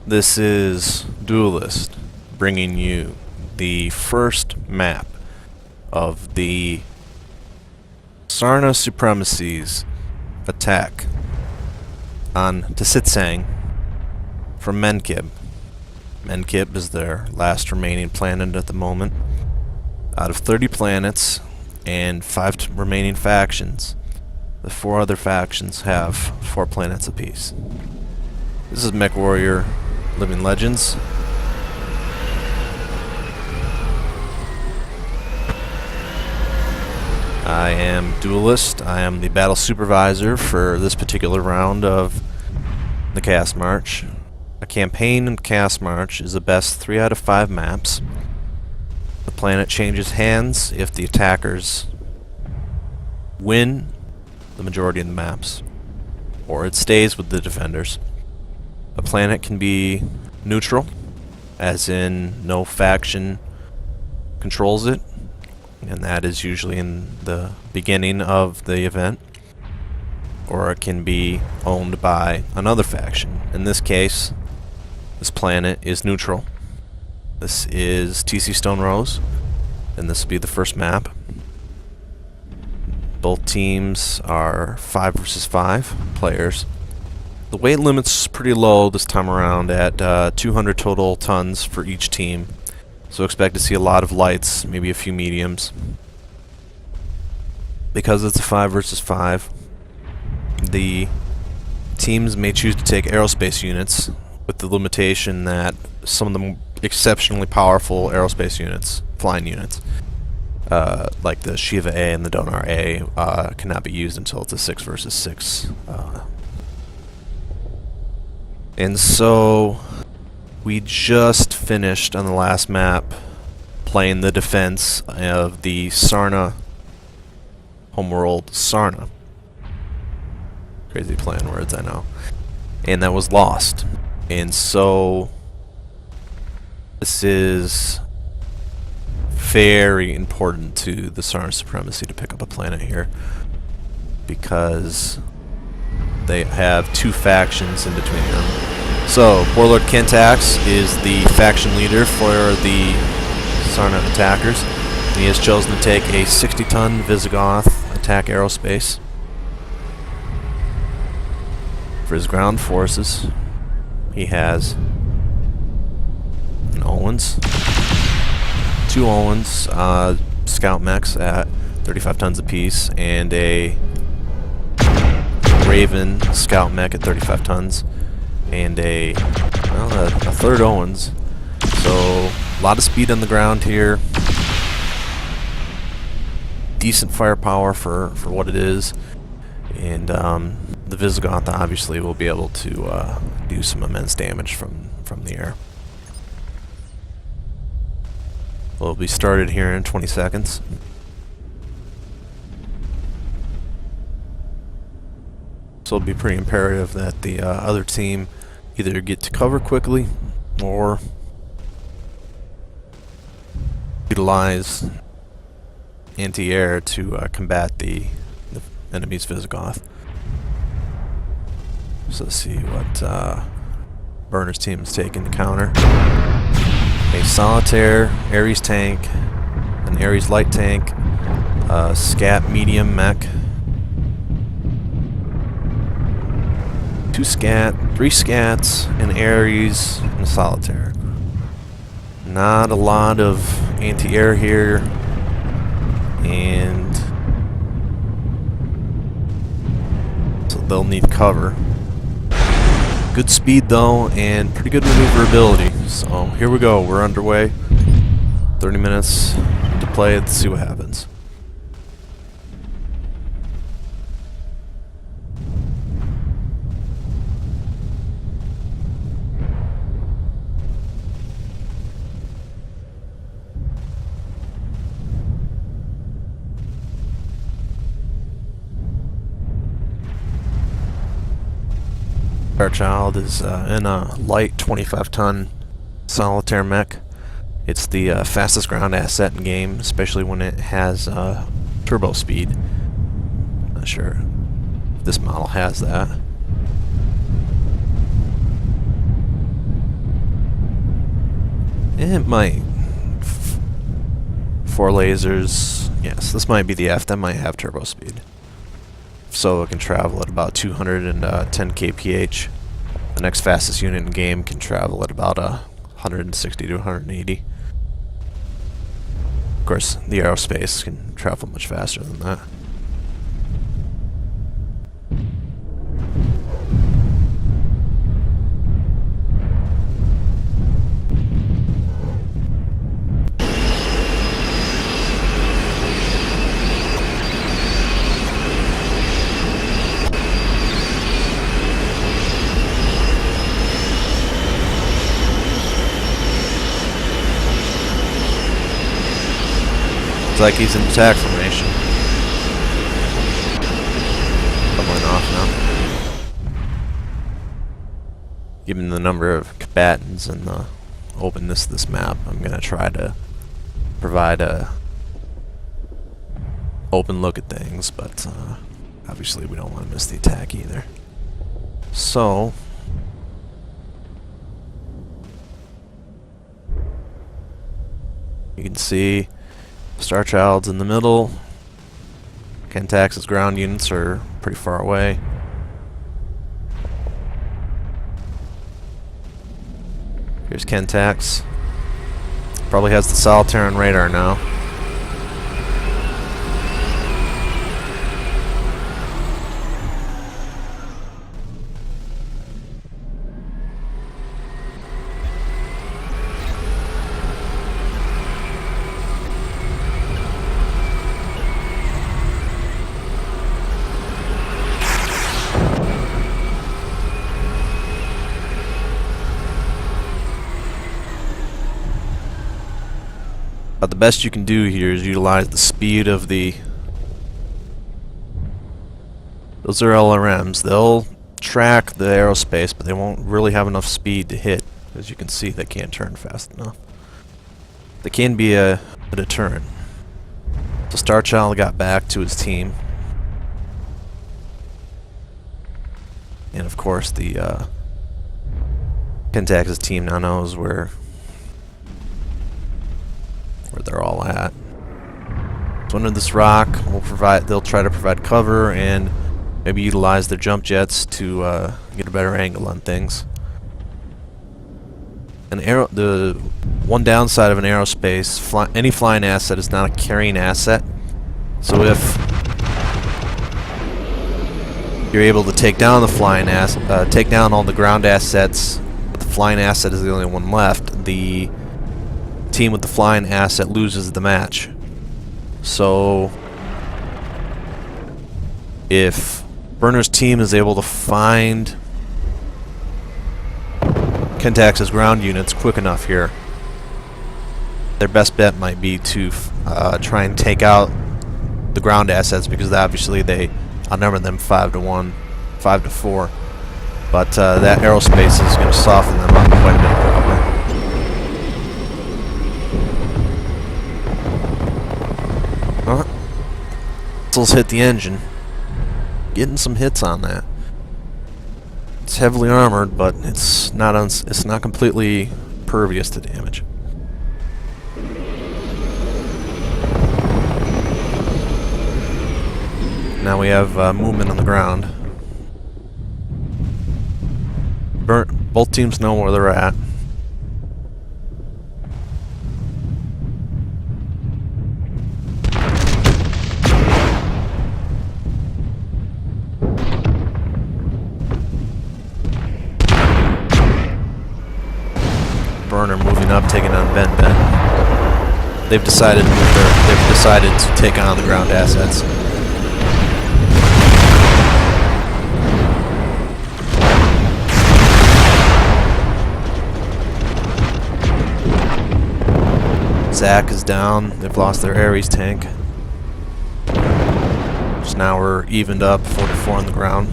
This is Duelist, bringing you the first map of the Sarna Supremacy's attack on Tsitsang from Menkib. Menkib is their last remaining planet at the moment. Out of 30 planets and 5 remaining factions, the 4 other factions have 4 planets apiece. This is Mechwarrior Living Legends. I am Duelist. I am the battle supervisor for this particular round of the Cast March. A campaign in Cast March is the best 3 out of 5 maps. The planet changes hands if the attackers win the majority of the maps, or it stays with the defenders. A planet can be neutral, as in no faction controls it, and that is usually in the beginning of the event, or it can be owned by another faction. In this case, this planet is neutral. This is TC Stonerose, and this will be the first map. Both teams are 5 versus 5 players. The weight limit's pretty low this time around at 200 total tons for each team, so expect to see a lot of lights, maybe a few mediums. Because it's a 5 versus 5, the teams may choose to take aerospace units, with the limitation that some of the exceptionally powerful aerospace units, flying units, like the Shiva A and the Donar A, cannot be used until it's a 6 versus 6. And so we just finished on the last map playing the defense of the Sarna homeworld Sarna. Crazy playing words, I know. And that was lost. And so this is very important to the Sarna Supremacy to pick up a planet here, because they have 2 factions in between them. So, Warlord Kentax is the faction leader for the Sarna attackers. And he has chosen to take a 60-ton Visigoth attack aerospace. For his ground forces, he has an Owens, 2 Owens scout mechs at 35 tons apiece, and a Raven scout mech at 35 tons, and a 3rd Owens. So a lot of speed on the ground here, decent firepower for what it is, and the Visigoth obviously will be able to do some immense damage from the air. We'll be started here in 20 seconds. So it'll be pretty imperative that the other team either get to cover quickly or utilize anti-air to combat the enemy's Visigoth. So let's see what Burner's team is taking to counter. A Solitaire, Ares tank, an Ares light tank, Scat medium mech, 2 Scat, 3 Scats, an Ares, and a Solitaire. Not a lot of anti-air here, and so they'll need cover. Good speed though, and pretty good maneuverability. So here we go, we're underway. 30 minutes to play, let's see what happens. Our child is in a light 25-ton Solitaire mech. It's the fastest ground asset in game, especially when it has turbo speed. Not sure if this model has that. It might. 4 lasers. Yes, this might be the F. That might have turbo speed. So it can travel at about 210 kph. The next fastest unit in game can travel at about 160 to 180. Of course, the aerospace can travel much faster than that. Looks like he's in attack formation. Doubling off now. Given the number of combatants and the openness of this map, I'm going to try to provide a open look at things, but obviously we don't want to miss the attack either. So you can see Starchild's in the middle. Kentax's ground units are pretty far away. Here's Kentax. Probably has the solitaire on radar now. But the best you can do here is utilize the speed of the... Those are LRMs. They'll track the aerospace, but they won't really have enough speed to hit. As you can see, they can't turn fast enough. They can be a deterrent. So Starchild got back to his team. And of course, the Kentax's team now knows where they're all at. So under this rock, they'll try to provide cover and maybe utilize their jump jets to get a better angle on things. The one downside of an aerospace, any flying asset is not a carrying asset. So if you're able to take down the flying take down all the ground assets, but the flying asset is the only one left, the team with the flying asset loses the match. So if Burner's team is able to find Kentax's ground units quick enough here, their best bet might be to try and take out the ground assets, because obviously they outnumber them 5-1, 5-4. But that aerospace is going to soften them up quite a bit, probably. Missiles hit the engine. Getting some hits on that. It's heavily armored, but it's not completely pervious to damage. Now we have movement on the ground. Both teams know where they're at. Burner moving up, taking on Ben. They've decided to take on the ground assets. Zach is down. They've lost their Ares tank. So now we're evened up, 44 on the ground.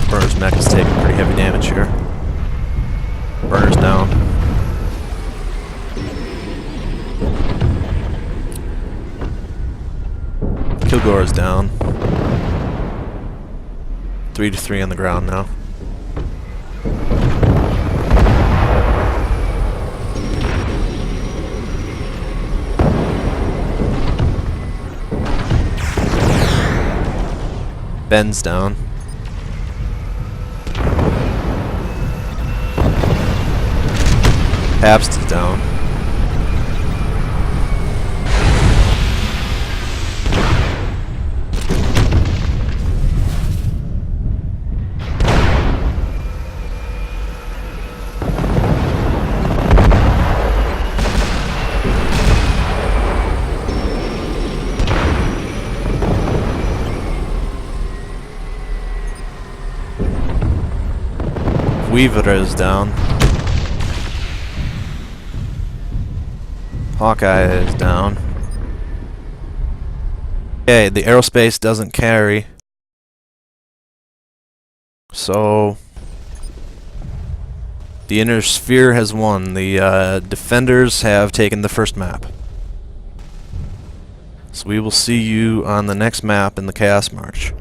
Burner's mech is taking pretty heavy damage here. Burner's down. Kilgore's down. 3-3 on the ground now. Ben's down. Pabst is down. Weaver is down. Hawkeye is down. Okay, the aerospace doesn't carry. So the inner sphere has won. The defenders have taken the first map. So we will see you on the next map in the Chaos March.